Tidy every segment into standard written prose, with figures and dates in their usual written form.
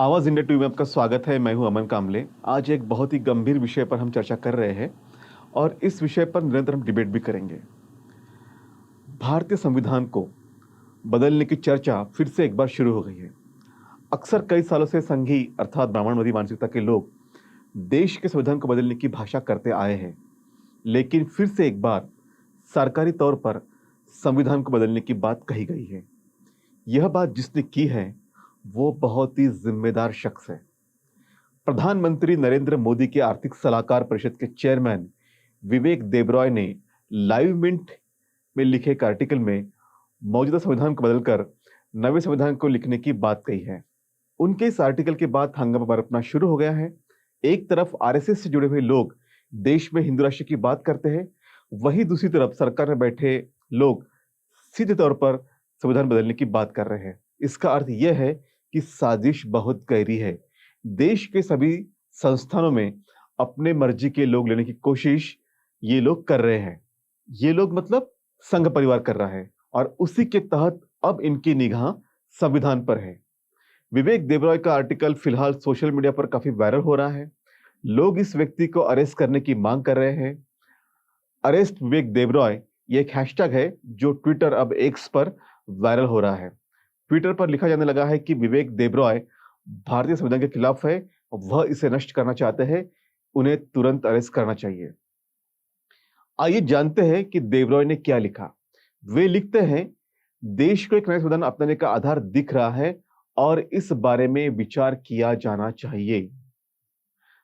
आवाज़ India TV में आपका स्वागत है। मैं हूं अमन कामले। आज एक बहुत ही गंभीर विषय पर हम चर्चा कर रहे हैं और इस विषय पर निरंतर हम डिबेट भी करेंगे। भारतीय संविधान को बदलने की चर्चा फिर से एक बार शुरू हो गई है। अक्सर कई सालों से संघी अर्थात ब्राह्मणवादी मानसिकता के लोग देश के संविधान को बदलने की भाषा करते आए हैं, लेकिन फिर से एक बार सरकारी तौर पर संविधान को बदलने की बात कही गई है। यह बात जिसने की है, वो बहुत ही जिम्मेदार शख्स है। प्रधानमंत्री नरेंद्र मोदी के आर्थिक सलाहकार परिषद के चेयरमैन विवेक देबरॉय ने लाइव मिंट में लिखे एक आर्टिकल में मौजूदा संविधान को बदलकर नवे संविधान को लिखने की बात कही है। उनके इस आर्टिकल के बाद हंगामा बरपना शुरू हो गया है। एक तरफ आरएसएस से जुड़े हुए लोग देश में हिंदू राष्ट्र की बात करते हैं, वहीं दूसरी तरफ सरकार में बैठे लोग सीधे तौर पर संविधान बदलने की बात कर रहे हैं। इसका अर्थ यह है कि साजिश बहुत गहरी है। देश के सभी संस्थानों में अपने मर्जी के लोग लेने की कोशिश ये लोग कर रहे हैं। ये लोग मतलब संघ परिवार कर रहा है और उसी के तहत अब इनकी निगाह संविधान पर है। विवेक देबरॉय का आर्टिकल फिलहाल सोशल मीडिया पर काफी वायरल हो रहा है। लोग इस व्यक्ति को अरेस्ट करने की मांग कर रहे हैं। अरेस्ट विवेक देबरॉय ये एक हैशटैग है जो ट्विटर अब एक्स पर वायरल हो रहा है। ट्विटर पर लिखा जाने लगा है कि विवेक देबरॉय भारतीय संविधान के खिलाफ है, वह इसे नष्ट करना चाहते हैं, उन्हें तुरंत अरेस्ट करना चाहिए। आइए जानते हैं कि देबरॉय ने क्या लिखा। वे लिखते हैं, देश को एक नया संविधान अपनाने का आधार दिख रहा है और इस बारे में विचार किया जाना चाहिए।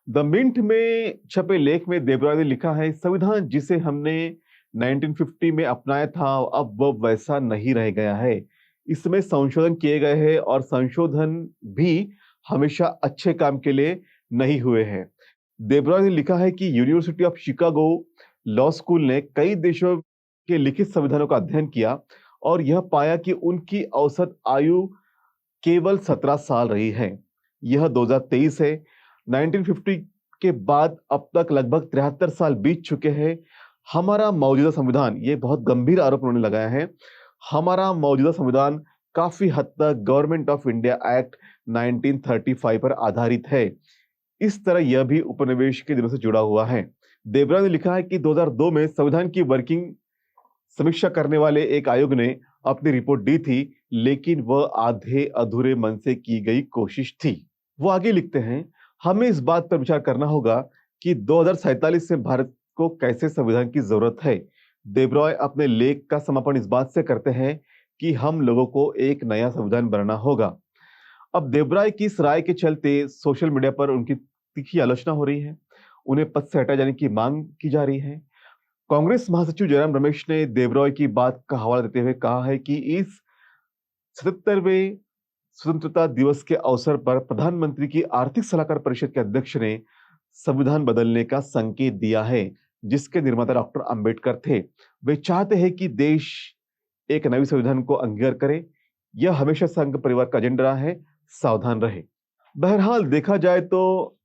द मिंट में छपे लेख में देबरॉय ने लिखा है, संविधान जिसे हमने 1950 में अपनाया था अब वह वैसा नहीं रह गया है। इसमें संशोधन किए गए हैं और संशोधन भी हमेशा अच्छे काम के लिए नहीं हुए हैं। देबरॉय ने लिखा है कि university of Chicago law school ने कई देशों के लिखित संविधानों का अध्ययन किया और यह पाया कि उनकी औसत आयु केवल 17 साल रही है। यह 2023 है। 1950 के बाद अब तक लगभग 73 साल बीत चुके हैं। हमारा मौजूदा संविधान, ये बहुत गंभीर आरोप उन्होंने लगाया है, हमारा मौजूदा संविधान काफी हद तक गवर्नमेंट ऑफ इंडिया एक्ट 1935 पर आधारित है। इस तरह यह भी उपनिवेश के दिनों से जुड़ा हुआ है। देबरॉय ने लिखा है कि 2002 में संविधान की वर्किंग समीक्षा करने वाले एक आयोग ने अपनी रिपोर्ट दी थी, लेकिन वह आधे अधूरे मन से की गई कोशिश थी। वो आगे लिखते हैं, हमें इस बात पर विचार करना होगा कि 2047 से भारत को कैसे संविधान की जरूरत है। देबरॉय अपने लेख का समापन इस बात से करते हैं कि हम लोगों को एक नया संविधान बनाना होगा। अब देबरॉय की इस राय के चलते सोशल मीडिया पर उनकी तीखी आलोचना हो रही है। उन्हें पद से हटाए जाने की मांग की जा रही है। कांग्रेस महासचिव जयराम रमेश ने देबरॉय की बात का हवाला देते हुए कहा है कि इस 77वें स्वतंत्रता दिवस के अवसर पर प्रधानमंत्री की आर्थिक सलाहकार परिषद के अध्यक्ष ने संविधान बदलने का संकेत दिया है, जिसके निर्माता डॉक्टर अंबेडकर थे। वे चाहते हैं कि देश एक नवी संविधान को अंगीकार करे। यह हमेशा संघ परिवार का एजेंडा रहा है, सावधान रहे। बहरहाल देखा जाए तो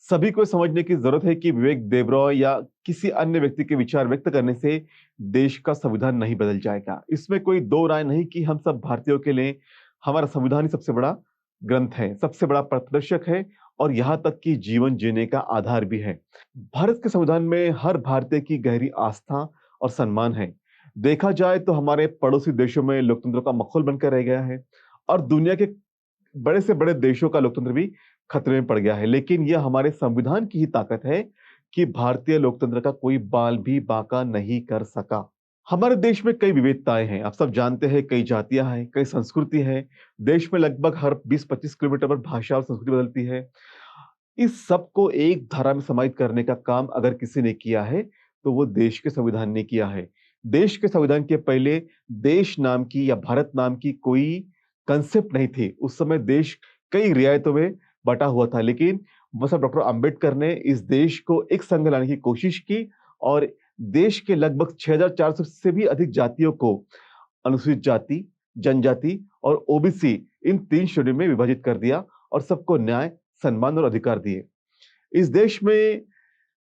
सभी को समझने की जरूरत है कि विवेक देबरॉय या किसी अन्य व्यक्ति के विचार व्यक्त करने से देश का संविधान नहीं बदल जाएगा। इसमें कोई दो राय नहीं कि हम सब भारतीयों के लिए हमारा संविधान ही सबसे बड़ा ग्रंथ है, सबसे बड़ा प्रदर्शक है और यहाँ तक कि जीवन जीने का आधार भी है। भारत के संविधान में हर भारतीय की गहरी आस्था और सम्मान है। देखा जाए तो हमारे पड़ोसी देशों में लोकतंत्र का माहौल बनकर रह गया है और दुनिया के बड़े से बड़े देशों का लोकतंत्र भी खतरे में पड़ गया है, लेकिन यह हमारे संविधान की ही ताकत है कि भारतीय लोकतंत्र का कोई बाल भी बांका नहीं कर सका। हमारे देश में कई विविधताएं हैं, आप सब जानते हैं, कई जातियां हैं, कई संस्कृति है। देश में लगभग हर 20-25 किलोमीटर पर भाषा और संस्कृति बदलती है। इस सब को एक धारा में समाहित करने का काम अगर किसी ने किया है तो वो देश के संविधान ने किया है। देश के संविधान के पहले देश नाम की या भारत नाम की कोई कंसेप्ट नहीं थी। उस समय देश कई रियायतों में बटा हुआ था, लेकिन वो सब डॉक्टर अंबेडकर ने इस देश को एक संघ लाने की कोशिश की और देश के लगभग 6400 से भी अधिक जातियों को अनुसूचित जाति, जनजाति और ओबीसी इन 3 श्रेणियों में विभाजित कर दिया और सबको न्याय, सम्मान और अधिकार दिए। इस देश में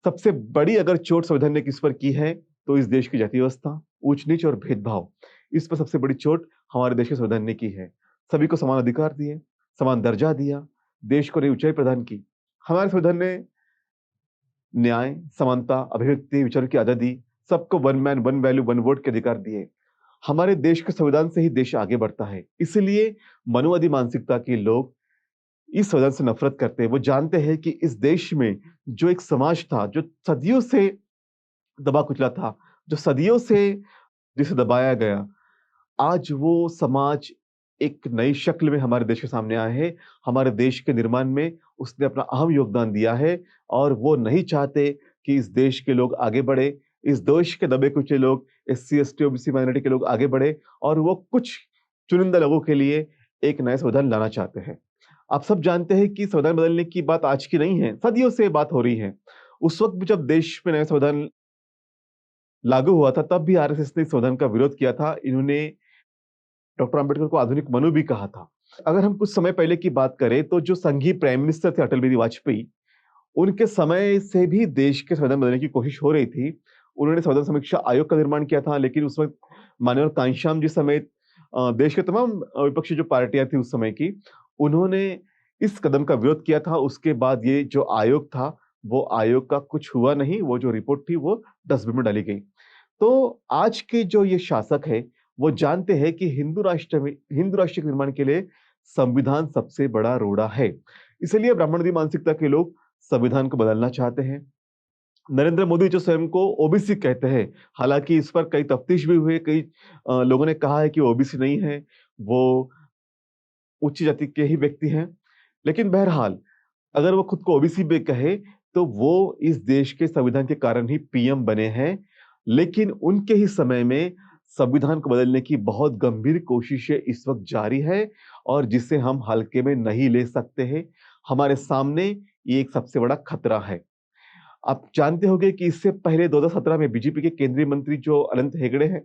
सबसे बड़ी अगर चोट संविधान ने किस पर की है तो इस देश की जाति व्यवस्था, ऊंच नीच और भेदभाव, इस पर सबसे बड़ी चोट हमारे देश के संविधान ने की है। सभी को समान अधिकार दिए, समान दर्जा दिया, देश को नई ऊंचाई प्रदान की। हमारे संविधान ने न्याय, समानता, अभिव्यक्ति, विचारों की आजादी, सबको one man one value one vote के अधिकार दिए। हमारे देश के संविधान से ही देश आगे बढ़ता है। इसलिए मनुवादी मानसिकता के लोग इस संविधान से नफरत करते हैं। वो जानते हैं कि इस देश में जो एक समाज था, जो सदियों से दबा कुचला था, जो सदियों से जिसे दबाया गया, आज वो समाज एक नई शक्ल में हमारे देश के सामने आया है। हमारे देश के निर्माण में उसने अपना अहम योगदान दिया है और वो नहीं चाहते कि इस देश के लोग आगे बढ़े, इस देश के दबे कुचले लोग, एससी, एसटी, ओबीसी, माइनॉरिटी के लोग आगे बढ़े और वो कुछ चुनिंदा लोगों के लिए एक नया संविधान लाना चाहते हैं। आप सब जानते हैं कि संविधान बदलने की बात आज की नहीं है, सदियों से बात हो रही है। उस वक़्त भी जब देश में नया संविधान लागू हुआ था, तब भी आरएसएस ने इस संविधान का विरोध किया था। इन्होंने डॉक्टर अंबेडकर को आधुनिक मनु भी कहा था। अगर हम कुछ समय पहले की बात करें तो जो संघीय प्राइम मिनिस्टर थे अटल बिहारी वाजपेयी, उनके समय से भी देश के संविधान बदलने की कोशिश हो रही थी। उन्होंने संविधान समीक्षा आयोग का निर्माण किया था, लेकिन उस वक़्त माननीय घनश्याम जी समेत देश के तमाम विपक्षी जो पार्टियाँ थी उस समय की, उन्होंने इस कदम का विरोध किया था। उसके बाद ये जो आयोग था, वो आयोग का कुछ हुआ नहीं, वो जो रिपोर्ट थी वो डस्टबिन में डाली गई। तो आज के जो ये शासक हैं, वो जानते हैं कि हिंदू राष्ट्र के निर्माण के लिए संविधान सबसे बड़ा रोड़ा है। इसलिए ब्राह्मणवादी मानसिकता के लोग संविधान को बदलना चाहते हैं। नरेंद्र मोदी जो स्वयं को ओबीसी कहते हैं, हालांकि इस पर कई तफ्तीश भी हुई, कई लोगों ने कहा है कि ओबीसी नहीं है, वो उच्च जाति के ही व्यक्ति हैं। लेकिन बहरहाल अगर वो खुद को ओबीसी भी कहे, तो वो इस देश के संविधान के कारण ही पीएम बने हैं। लेकिन उनके ही समय में संविधान को बदलने की बहुत गंभीर कोशिशें इस वक़्त जारी है और जिसे हम हल्के में नहीं ले सकते हैं। हमारे सामने ये एक सबसे बड़ा खतरा है। आप जानते होंगे कि इससे पहले 2017 में बीजेपी के केंद्रीय मंत्री जो अनंत हेगड़े हैं,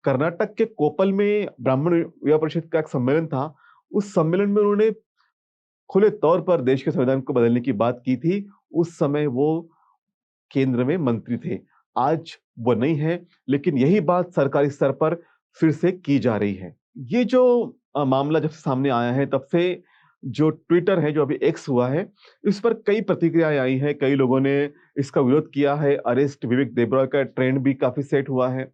कर्नाटक के कोप्पल में ब्राह्मण युवा परिषद का एक सम्मेलन था। उस सम्मेलन में उन्होंने खुले तौर पर देश के संविधान को बदलने की बात की थी। उस समय वो केंद्र में मंत्री थे। आज वो नहीं है, लेकिन यही बात सरकारी स्तर पर फिर से की जा रही है। ये जो मामला जब से सामने आया है, तब से जो ट्विटर है, जो अभी एक्स हुआ है, इस पर कई प्रतिक्रियाएँ आई हैं। कई लोगों ने इसका विरोध किया है। अरेस्ट विवेक देबरॉय का ट्रेंड भी काफ़ी सेट हुआ है।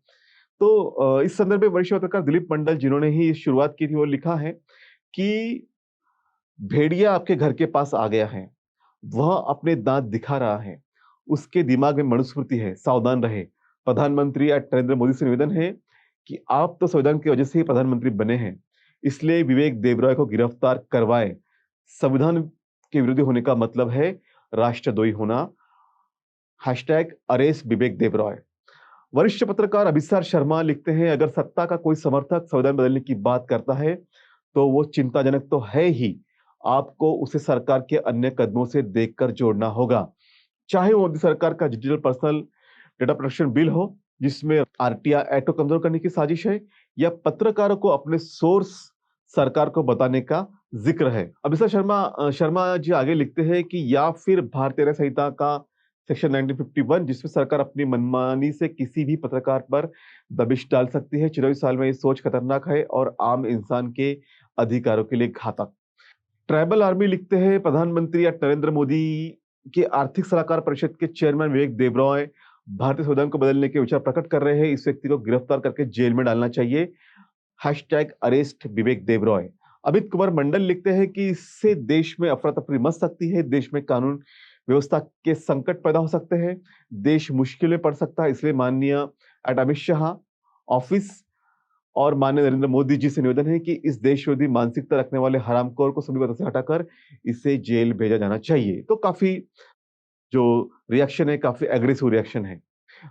तो इस संदर्भ में वरिष्ठ पत्रकार दिलीप मंडल, जिन्होंने ही शुरुआत की थी, वो लिखा है कि भेड़िया आपके घर के पास आ गया है। वह अपने दांत दिखा रहा है। उसके दिमाग में मनुस्मृति है, सावधान रहे। प्रधानमंत्री या नरेंद्र मोदी से निवेदन है कि आप तो संविधान की वजह से ही प्रधानमंत्री बने हैं, इसलिए विवेक देबरॉय को गिरफ्तार करवाएं। संविधान के विरोधी होने का मतलब है राष्ट्रद्रोही होना। हैशटैग अरेस्ट विवेक देबरॉय। वरिष्ठ पत्रकार अभिसार शर्मा लिखते हैं, अगर सत्ता का कोई समर्थक संविधान बदलने की बात करता है, तो वो चिंताजनक तो है ही। आपको उसे सरकार के अन्य कदमों से देखकर जोड़ना होगा। चाहे वो मोदी सरकार का digital personal data protection bill हो, जिसमें आरटीआई एक्ट को कमजोर करने की साजिश है, या पत्रकारों को अपने सोर्स सरकार को बताने का जिक्र है। अभिषेक शर्मा जी आगे लिखते हैं कि या फिर भारतीय न्याय संहिता का सेक्शन 1951, जिसमें सरकार अपनी मनमानी से किसी भी पत्रकार पर दबिश डाल सकती है। 24 साल में ये सोच खतरनाक है और आम इंसान के अधिकारों के लिए घातक। ट्राइबल आर्मी लिखते हैं, प्रधानमंत्री या नरेंद्र मोदी के आर्थिक सलाहकार परिषद के चेयरमैन विवेक देबरॉय भारतीय संविधान को बदलने के विचार प्रकट कर रहे हैं। इस व्यक्ति को गिरफ्तार करके जेल में डालना चाहिए। हैशटैग अरेस्ट विवेक देबरॉय। अमित कुमार मंडल लिखते हैं कि इससे देश में अफरा तफरी मच सकती है, देश में कानून व्यवस्था के संकट पैदा हो सकते हैं, देश मुश्किल में पड़ सकता है। इसलिए माननीय अमित शाह ऑफिस और माननीय नरेंद्र मोदी जी से निवेदन है कि इस देश विरोधी मानसिकता रखने वाले हरामखोर को सभी पदों से हटाकर इसे जेल भेजा जाना चाहिए। तो काफी जो रिएक्शन है, काफी एग्रेसिव रिएक्शन है।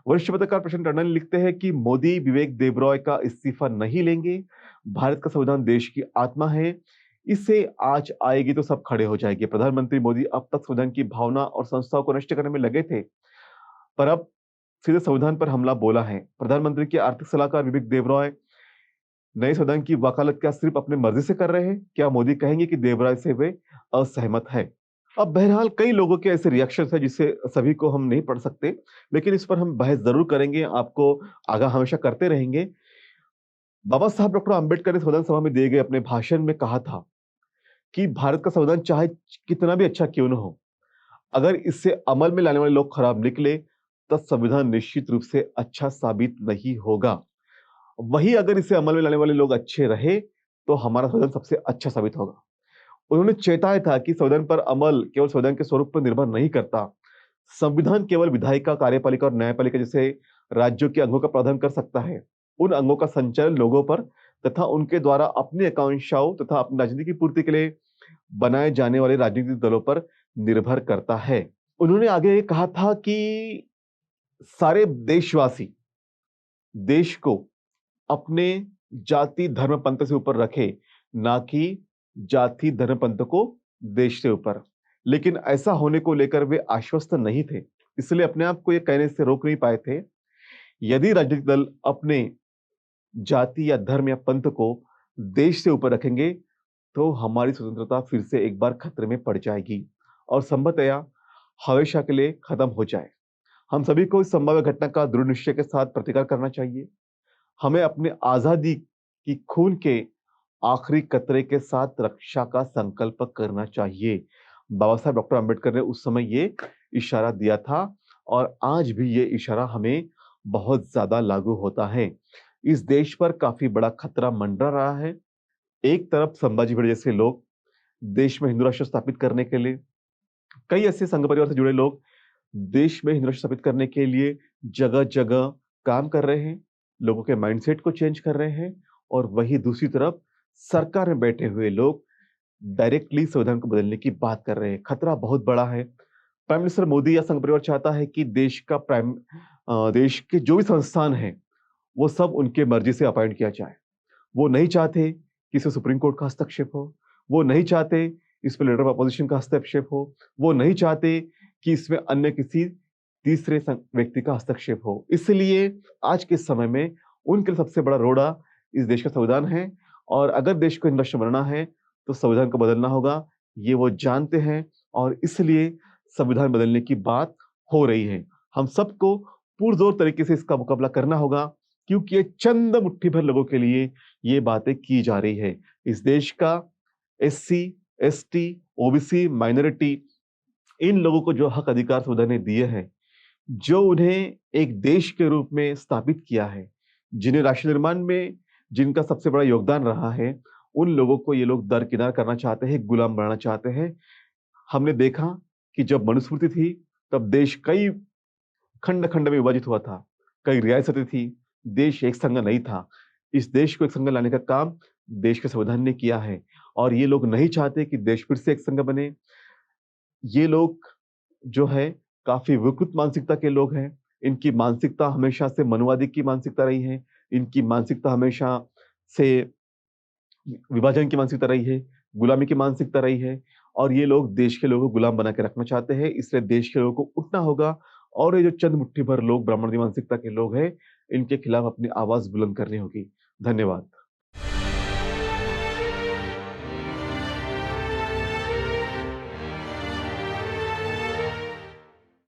वरिष्ठ पत्रकार प्रशांत टंडन लिखते हैं कि मोदी विवेक देबरॉय का इस्तीफा नहीं लेंगे। भारत का संविधान देश की आत्मा है, इसे आज आएगी तो सब खड़े हो जाएंगे। प्रधानमंत्री मोदी अब तक संविधान की भावना और संस्थाओं को नष्ट करने में लगे थे, पर अब सीधे संविधान पर हमला बोला है। प्रधानमंत्री के आर्थिक सलाहकार विवेक देबरॉय नए संविधान की वकालत क्या सिर्फ अपनी मर्जी से कर रहे हैं? क्या मोदी कहेंगे कि देबरॉय से वे असहमत है? अब बहरहाल कई लोगों के ऐसे रिएक्शंस हैं जिसे सभी को हम नहीं पढ़ सकते, लेकिन इस पर हम बहस जरूर करेंगे, आपको आगाह हमेशा करते रहेंगे। बाबा साहब डॉक्टर अंबेडकर ने संविधान सभा में दिए गए अपने भाषण में कहा था कि भारत का संविधान चाहे कितना भी अच्छा क्यों ना हो, अगर इससे अमल में लाने वाले लोग खराब निकले, तो संविधान निश्चित रूप से अच्छा साबित नहीं होगा। वहीं अगर इसे अमल में लाने वाले लोग अच्छे रहे, तो हमारा संविधान सबसे अच्छा साबित होगा। उन्होंने चेताया था कि संविधान पर अमल केवल संविधान के स्वरूप पर निर्भर नहीं करता। संविधान केवल विधायिका, कार्यपालिका और न्यायपालिका जैसे राज्यों के अंगों का प्रावधान कर सकता है। उन अंगों का संचालन लोगों पर तथा उनके द्वारा अपनी आकांक्षाओं तथा अपनी राजनीति की पूर्ति के लिए बनाए जाने वाले राजनीतिक दलों पर निर्भर करता है। उन्होंने आगे ये कहा था कि सारे देशवासी देश को अपने जाति, धर्म, पंथ से ऊपर रखे, ना कि जाति, धर्म, पंथ को देश से ऊपर। लेकिन ऐसा होने को लेकर वे आश्वस्त नहीं थे, इसलिए अपने आप को ये कहने से रोक नहीं पाए थे। यदि राजनीतिक दल अपने जाति या धर्म या पंथ को देश से ऊपर रखेंगे, तो हमारी स्वतंत्रता फिर से एक बार खतरे में पड़ जाएगी और संभवतया हमेशा के लिए खत्म हो जाए। हम सभी को इस संभाव्य घटना का दृढ़ निश्चय के साथ प्रतिकार करना चाहिए। हमें अपने आजादी की खून के आखिरी कतरे के साथ रक्षा का संकल्प करना चाहिए। बाबा साहब डॉक्टर अंबेडकर ने उस समय ये इशारा दिया था और आज भी ये इशारा हमें बहुत ज्यादा लागू होता है। इस देश पर काफी बड़ा खतरा मंडरा रहा है। एक तरफ संभाजी भिड़े जैसे लोग देश में हिंदू राष्ट्र स्थापित करने के लिए, कई ऐसे संघ परिवार से जुड़े लोग देश में हिंदू राष्ट्र स्थापित करने के लिए जगह जगह काम कर रहे हैं, लोगों के माइंडसेट को चेंज कर रहे हैं। और वही दूसरी तरफ सरकार में बैठे हुए लोग डायरेक्टली संविधान को बदलने की बात कर रहे हैं। खतरा बहुत बड़ा है। प्राइम मिनिस्टर मोदी या संघ परिवार चाहता है कि देश के जो भी संस्थान हैं, वो सब उनके मर्जी से अपॉइंट किया जाए। वो नहीं चाहते कि इसमें सुप्रीम कोर्ट का हस्तक्षेप हो। वो नहीं चाहते इसमें लीडर ऑफ अपोजिशन का हस्तक्षेप हो। वो नहीं चाहते कि इसमें अन्य किसी तीसरे व्यक्ति का हस्तक्षेप हो। इसलिए आज के समय में उनके लिए सबसे बड़ा रोड़ा इस देश का संविधान है और अगर देश को हिंदू राष्ट्र बनाना है, तो संविधान को बदलना होगा। ये वो जानते हैं और इसलिए संविधान बदलने की बात हो रही है। हम सबको पुरजोर तरीके से इसका मुकाबला करना होगा, क्योंकि ये चंद मुट्ठी भर लोगों के लिए ये बातें की जा रही है। इस देश का एससी, एसटी, ओबीसी, माइनॉरिटी, इन लोगों को जो हक अधिकार संविधान ने दिए हैं, जो उन्हें एक देश के रूप में स्थापित किया है, जिन्हें राष्ट्र निर्माण में जिनका सबसे बड़ा योगदान रहा है, उन लोगों को ये लोग दरकिनार करना चाहते हैं, गुलाम बनाना चाहते हैं। हमने देखा कि जब मनुस्मृति थी, तब देश कई खंड-खंड में विभाजित हुआ था, कई रियासतें थी, देश एक संघ नहीं था। इस देश को एक संघ लाने का काम देश के संविधान ने किया है और ये लोग नहीं चाहते कि देश फिर से एक संघ बने। ये लोग जो है काफ़ी विकृत मानसिकता के लोग हैं। इनकी मानसिकता हमेशा से मनुवादी की मानसिकता रही है। इनकी मानसिकता हमेशा से विभाजन की मानसिकता रही है, गुलामी की मानसिकता रही है और ये लोग देश के लोगों को गुलाम बना के रखना चाहते हैं। इसलिए देश के लोगों को उठना होगा और ये जो चंद मुट्ठी भर लोग ब्राह्मणवादी मानसिकता के लोग हैं, इनके खिलाफ अपनी आवाज़ बुलंद करनी होगी। धन्यवाद।